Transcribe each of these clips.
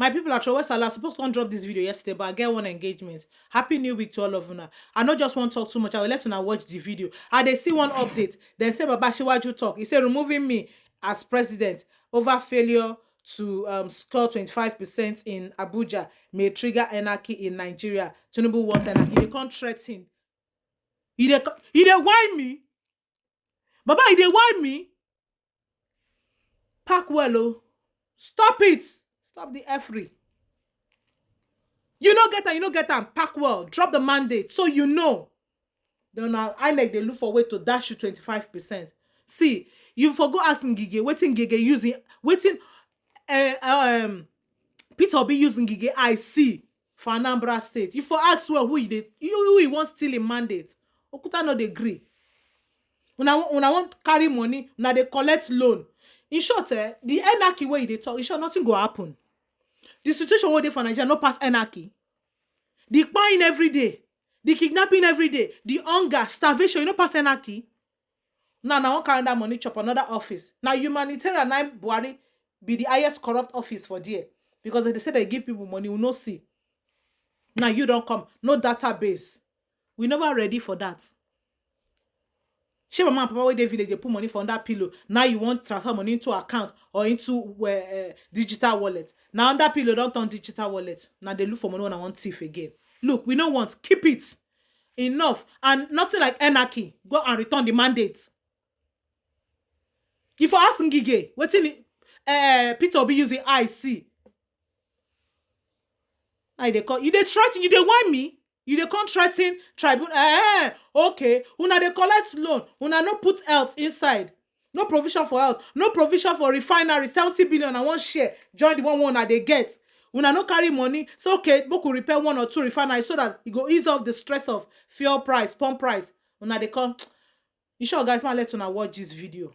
My people at Trowest Salah supposed to drop this video yesterday, but I get one engagement. Happy New Week to all of you. I not just want to talk too much. I will let you watch the video. And they see one update. Then say Baba Shiwaju talk. He said removing me as president over failure to score 25% in Abuja may trigger anarchy in Nigeria. Tinubu wants anarchy. They can't threaten. He dey whine me. Baba, he dey whine me. Pack well, oh. Stop it. Stop the effery. You no get that, you no get that. Pack well. Drop the mandate so you know. Then now INEC they look for way to dash you 25%. See, you forgot asking Gige, waiting Gige using waiting Peter Obi using Gige I see for Anambra State. You for ask well who he wants steal a mandate. Okuta no dey agree. When I want carry money, now they collect loan. In short, the anarchy way they talk, in short, nothing go happen. The situation where they for Nigeria no pass anarchy. The buying every day, the kidnapping every day, the hunger, starvation, you know pass anarchy. Now I want carry that money chop another office. Now humanitarian and Buhari be the highest corrupt office for there. Because they say they give people money, we no see. Now you don't come, no database. We never ready for that. She mama and papa where they village they put money for under pillow. Now you want transfer money into account or into digital wallet. Now under pillow don't turn digital wallet. Now they look for money when I want thief again. Look, we don't want keep it enough and nothing like anarchy. Go and return the mandate. If I ask Ngige, what's in Peter Obi using IC. I they call you they threaten you they want me. You dey come threaten tribunal. Okay. Una dey collect loan. Una no put health inside. No provision for health. No provision for refinery. 70 billion and one share. Join the one that they get. Una no carry money. So okay, we could repair 1 or 2 refineries so that it go ease off the stress of fuel price, pump price. Una dey come. You sure guys, man, let una watch this video.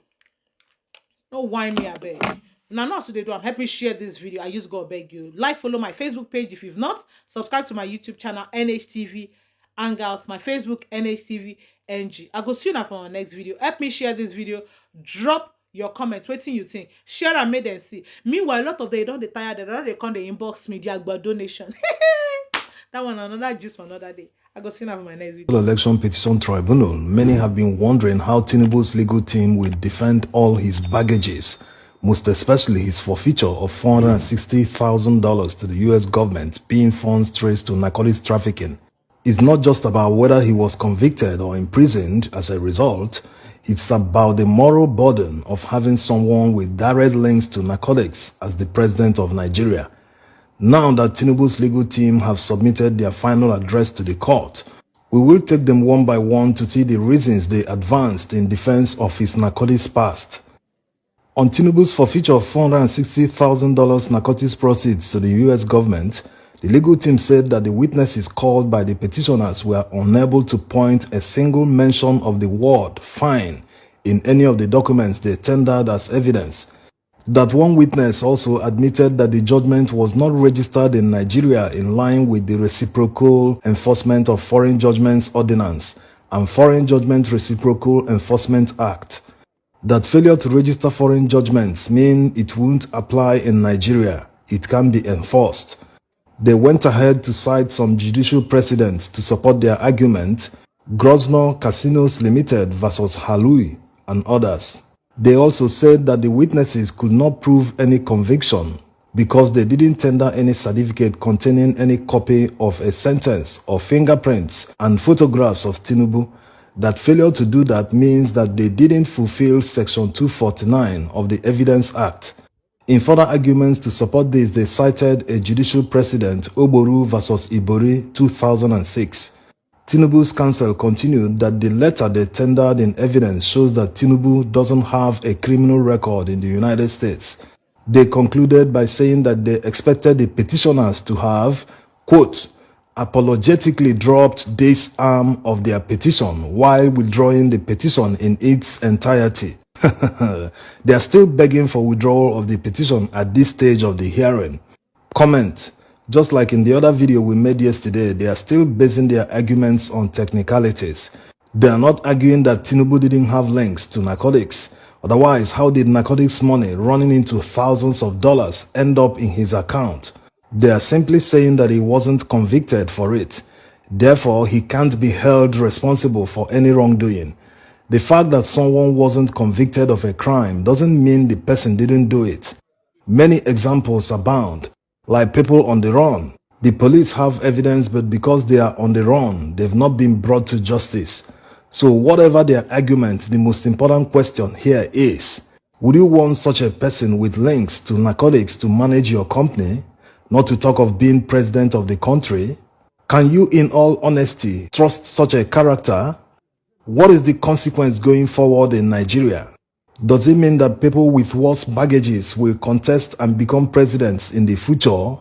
No whine me, I beg. Now, not so they do. Help me share this video. I just go beg you. Like, follow my Facebook page if you've not. Subscribe to my YouTube channel, NHTV Hangouts. My Facebook, NHTV NG. I go see you now for my next video. Help me share this video. Drop your comments. What you think? Share and make them see. Meanwhile, a lot of them don't they tired. They come they inbox me. They agba donation. That one another just for another day. I go see you now for my next video. Election Petition Tribunal. Many have been wondering how Tinubu's legal team will defend all his baggages, most especially his forfeiture of $460,000 to the U.S. government, being funds traced to narcotics trafficking. It's not just about whether he was convicted or imprisoned as a result. It's about the moral burden of having someone with direct links to narcotics as the president of Nigeria. Now that Tinubu's legal team have submitted their final address to the court, we will take them one by one to see the reasons they advanced in defense of his narcotics past. On Tinubu's forfeiture of $460,000 narcotics proceeds to the U.S. government, the legal team said that the witnesses called by the petitioners were unable to point a single mention of the word fine in any of the documents they tendered as evidence. That one witness also admitted that the judgment was not registered in Nigeria in line with the Reciprocal Enforcement of Foreign Judgments Ordinance and Foreign Judgment Reciprocal Enforcement Act. That failure to register foreign judgments mean it won't apply in Nigeria. It can be enforced. They went ahead to cite some judicial precedents to support their argument, Grosvenor Casinos Limited versus Halui and others. They also said that the witnesses could not prove any conviction because they didn't tender any certificate containing any copy of a sentence or fingerprints and photographs of Tinubu. That failure to do that means that they didn't fulfill Section 249 of the Evidence Act. In further arguments to support this, they cited a judicial precedent, Oboru versus Ibori, 2006. Tinubu's counsel continued that the letter they tendered in evidence shows that Tinubu doesn't have a criminal record in the United States. They concluded by saying that they expected the petitioners to have, quote, apologetically dropped this arm of their petition while withdrawing the petition in its entirety. They are still begging for withdrawal of the petition at this stage of the hearing. Comment: just like in the other video we made yesterday, they are still basing their arguments on technicalities. They are not arguing that Tinubu didn't have links to narcotics. Otherwise, how did narcotics money running into thousands of dollars end up in his account? They are simply saying that he wasn't convicted for it. Therefore, he can't be held responsible for any wrongdoing. The fact that someone wasn't convicted of a crime doesn't mean the person didn't do it. Many examples abound, like people on the run. The police have evidence, but because they are on the run, they've not been brought to justice. So whatever their argument, the most important question here is, would you want such a person with links to narcotics to manage your company, not to talk of being president of the country? Can you, in all honesty, trust such a character? What is the consequence going forward in Nigeria? Does it mean that people with worse baggages will contest and become presidents in the future?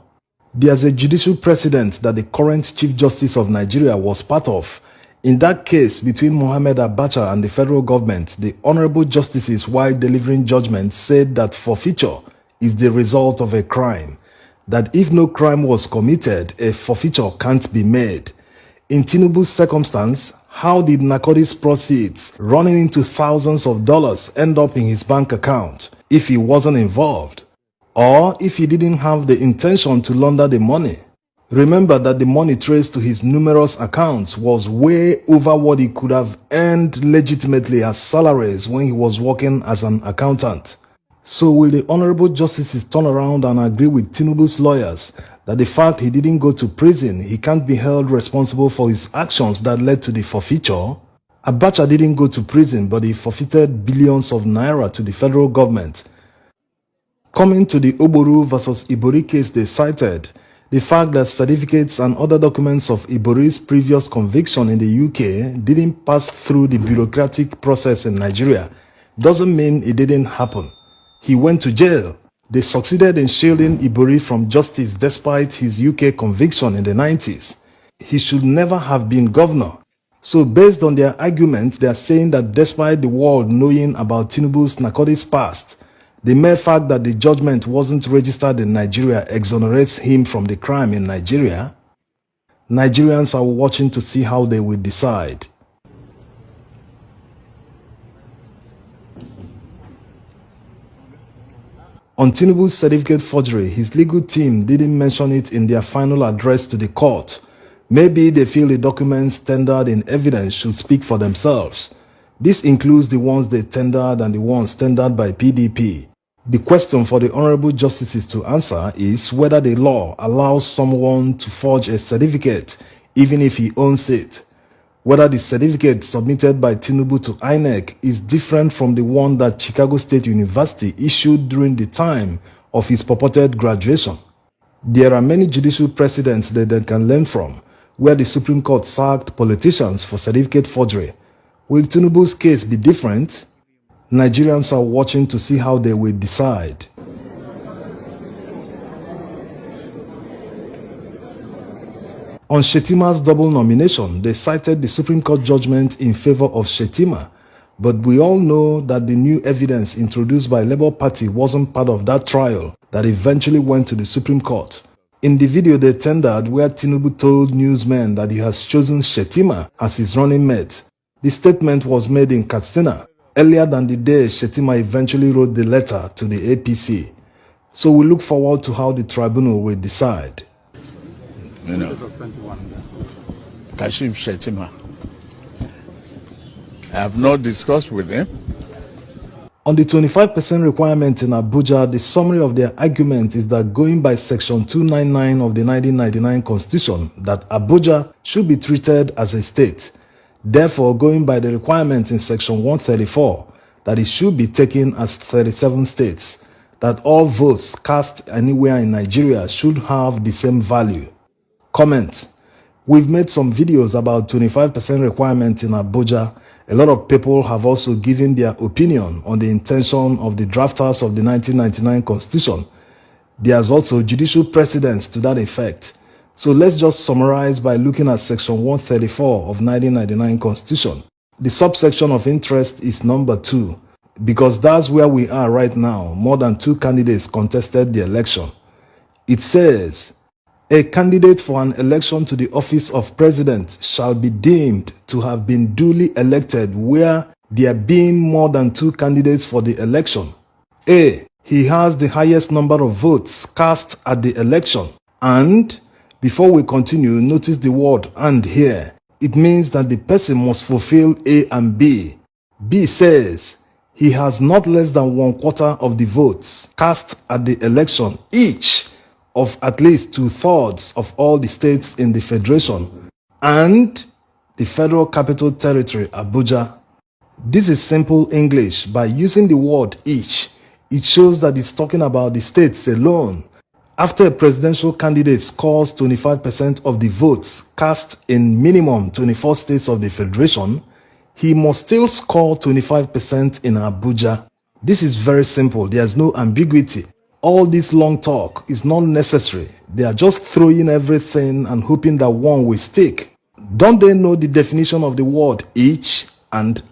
There's a judicial precedent that the current Chief Justice of Nigeria was part of. In that case between Mohammed Abacha and the federal government, the honorable justices, while delivering judgment, said that forfeiture is the result of a crime, that if no crime was committed, a forfeiture can't be made. In Tinubu's circumstance, how did narcotics proceeds running into thousands of dollars end up in his bank account if he wasn't involved? Or if he didn't have the intention to launder the money? Remember that the money traced to his numerous accounts was way over what he could have earned legitimately as salaries when he was working as an accountant. So will the honorable justices turn around and agree with Tinubu's lawyers that the fact he didn't go to prison, he can't be held responsible for his actions that led to the forfeiture? Abacha didn't go to prison, but he forfeited billions of naira to the federal government. Coming to the Oboru versus Ibori case they cited, the fact that certificates and other documents of Ibori's previous conviction in the UK didn't pass through the bureaucratic process in Nigeria doesn't mean it didn't happen. He went to jail. They succeeded in shielding Ibori from justice despite his UK conviction in the 90s. He should never have been governor. So based on their argument, they are saying that despite the world knowing about Tinubu's narcotics past, the mere fact that the judgment wasn't registered in Nigeria exonerates him from the crime in Nigeria. Nigerians are watching to see how they will decide. On Tinubu's certificate forgery, his legal team didn't mention it in their final address to the court. Maybe they feel the documents tendered in evidence should speak for themselves. This includes the ones they tendered and the ones tendered by PDP. The question for the honorable justices to answer is whether the law allows someone to forge a certificate even if he owns it. Whether the certificate submitted by Tinubu to INEC is different from the one that Chicago State University issued during the time of his purported graduation. There are many judicial precedents that they can learn from, where the Supreme Court sacked politicians for certificate forgery. Will Tinubu's case be different? Nigerians are watching to see how they will decide. On Shetima's double nomination, they cited the Supreme Court judgment in favor of Shetima, but we all know that the new evidence introduced by Labour Party wasn't part of that trial that eventually went to the Supreme Court. In the video they tendered where Tinubu told newsmen that he has chosen Shetima as his running mate, the statement was made in Katsina, earlier than the day Shetima eventually wrote the letter to the APC. So we look forward to how the tribunal will decide. You know, Kashim Shetima. I have not discussed with him. On the 25% requirement in Abuja, the summary of their argument is that going by Section 299 of the 1999 Constitution, that Abuja should be treated as a state. Therefore, going by the requirement in Section 134, that it should be taken as 37 states, that all votes cast anywhere in Nigeria should have the same value. Comment: we've made some videos about 25% requirement in Abuja. A lot of people have also given their opinion on the intention of the drafters of the 1999 Constitution. There's also judicial precedents to that effect. So let's just summarize by looking at Section 134 of 1999 Constitution. The subsection of interest is number 2, because that's where we are right now. More than 2 candidates contested the election. It says, a candidate for an election to the office of president shall be deemed to have been duly elected where there being more than 2 candidates for the election. A. He has the highest number of votes cast at the election And before we continue, notice the word "and" here. It means that the person must fulfill A and B. B says he has not less than 1/4 of the votes cast at the election, each of at least 2/3 of all the states in the federation and the Federal Capital Territory, Abuja. This is simple English. By using the word each, it shows that it's talking about the states alone. After a presidential candidate scores 25% of the votes cast in minimum 24 states of the federation, he must still score 25% in Abuja. This is very simple. There's no ambiguity. All this long talk is not necessary. They are just throwing everything and hoping that one will stick. Don't they know the definition of the word each and?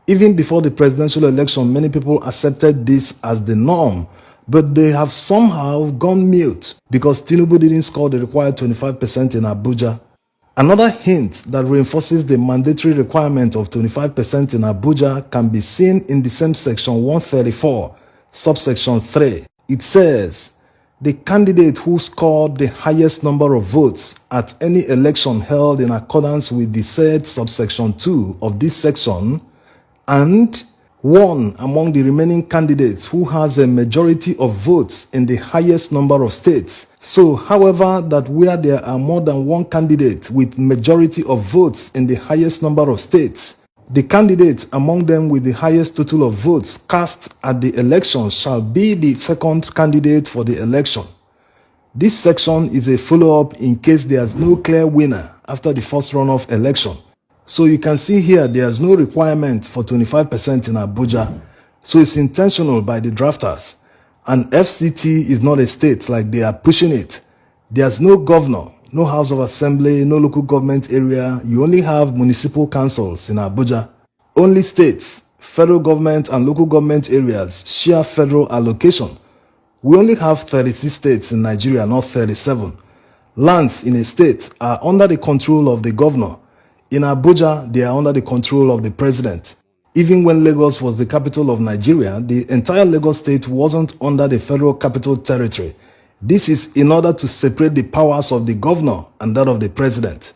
Even before the presidential election, many people accepted this as the norm, but they have somehow gone mute because Tinubu didn't score the required 25% in Abuja. Another hint that reinforces the mandatory requirement of 25% in Abuja can be seen in the same section 134, subsection 3. It says, the candidate who scored the highest number of votes at any election held in accordance with the said subsection 2 of this section, and one among the remaining candidates who has a majority of votes in the highest number of states. So, however, that where there are more than one candidate with majority of votes in the highest number of states, the candidate among them with the highest total of votes cast at the election shall be the second candidate for the election. This section is a follow-up in case there is no clear winner after the first runoff election. So you can see here there's no requirement for 25% in Abuja. So it's intentional by the drafters. And FCT is not a state like they are pushing it. There's no governor, no House of Assembly, no local government area. You only have municipal councils in Abuja. Only states, federal government and local government areas share federal allocation. We only have 36 states in Nigeria, not 37. Lands in a state are under the control of the governor. In Abuja, they are under the control of the president. Even when Lagos was the capital of Nigeria, the entire Lagos state wasn't under the Federal Capital Territory. This is in order to separate the powers of the governor and that of the president.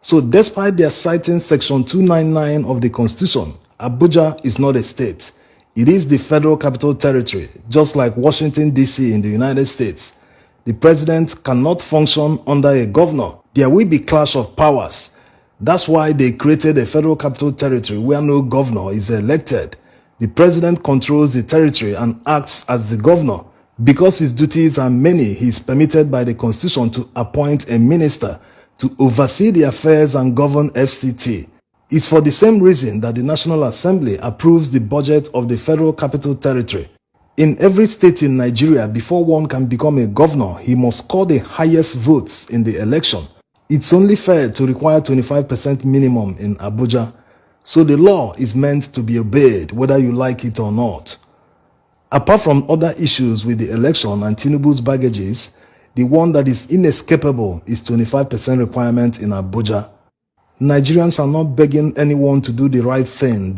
So despite their citing Section 299 of the Constitution, Abuja is not a state. It is the Federal Capital Territory, just like Washington, D.C. in the United States. The president cannot function under a governor. There will be clash of powers. That's why they created a Federal Capital Territory where no governor is elected. The president controls the territory and acts as the governor. Because his duties are many, he is permitted by the Constitution to appoint a minister to oversee the affairs and govern FCT. It's for the same reason that the National Assembly approves the budget of the Federal Capital Territory. In every state in Nigeria, before one can become a governor, he must score the highest votes in the election. It's only fair to require 25% minimum in Abuja. So the law is meant to be obeyed, whether you like it or not. Apart from other issues with the election and Tinubu's baggages, the one that is inescapable is 25% requirement in Abuja. Nigerians are not begging anyone to do the right thing.